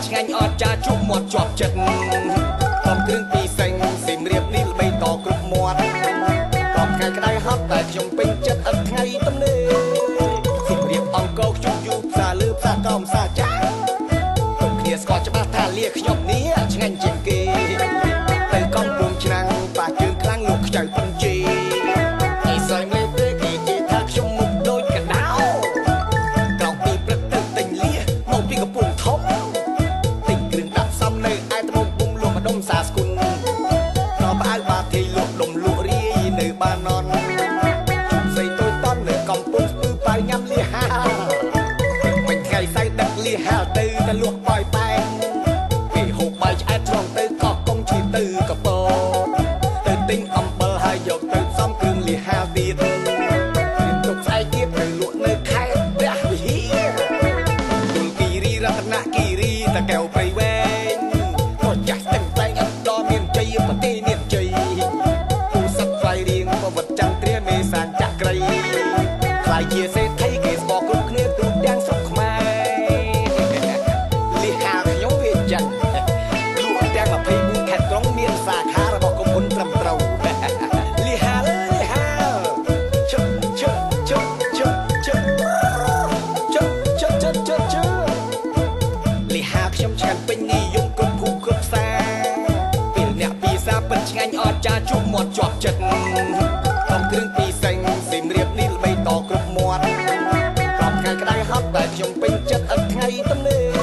ឆ្ងាញ់អត់ចាជក់មាត់ជាប់ចិត្តកំគ្រឿងពីសេងសៀមរាបនេះល្បីតគ្រប់មាត់តបថ្ងៃក្តៅហត់តែខ្ញុំពេញចិត្តអត់ថ្ងៃទំនេរសៀមរាបអង្គរខ្ញុំយូរផ្សារលើផ្សារកោមផ្សារចាស់ទុកគ្នាស្គាល់ច្បាស់ថាលាខ្ញុំនេះឆ្ងាញ់ជាងគេទៅកំពុងឆ្នាំងប៉ះជើងខ្លាំងលោកខ្ចៅពញ្ជីគេសើមលេទេគេនិយាយថាខ្ញុំមុខដូចកណ្ដោក្រោកពីព្រឹកទៅទិញលៀមកពីកំពង់ធំទិញគ្រឿងដាក់សំនៅឯត្បូងពុំលក់ម្ដុំសាស្គុណដល់ផ្អៅបាធីលក់ដុំលក់រាយនៅបានននជុំស្អីតូចតន់នៅកំពង់ស្ពឺប៉ៅញ៉ាំលៀហាមិនថ្ងៃសៅរ៍ដឹកលៀហាទៅតែលក់បាយប៉ែនគេហូបបាយឆ្អែតត្រង់ទៅកក់កុំឈីទៅកពតទៅទិញអំបិលហើយយកទៅផ្សំគ្រឿងលៀហាទៀតរៀនទុកស្អែកទៀតទៅលក់នៅខេត្តព្រះវិហារគុលគិរីរតនគិរីតាកែវព្រៃវែងក៏ចាស់ស្ទឹងតែងអត់ដល់មានជ័យប្រទេសមានជ័យពូសឹកស្វ័យរៀងប្រវត្តិចន្ទត្រាមេសានចក្រីខ្លាយជាសេដ្ឋីគេស្បកគ្រប់គ្នាទូទាំងស្រុកខ្មែរលៀហាខ្ញុំវាចឹងលក់ទាំង24ខេត្តក្រុងមានសាខារបស់ក្រុមហ៊ុនត្រឹមត្រូវលៀហាលើលៀហាជុជុជុជុជុជុជុជុជុជុលៀហាខ្ញុំឆ្ងាញ់ពេញនិយមគ្រប់ភូមិគ្រប់ផ្សារពេលអ្នកពីសាពិតឆ្ងាញ់អត់ចាជក់មាត់ជាប់ចិត្តកំគ្រឿងពីសេងសៀមរាបនេះល្បីតគ្រប់មាត់តបថ្ងៃក្តៅហត់តែខ្ញុំពេញចិត្តអត់ថ្ងៃទំនេរ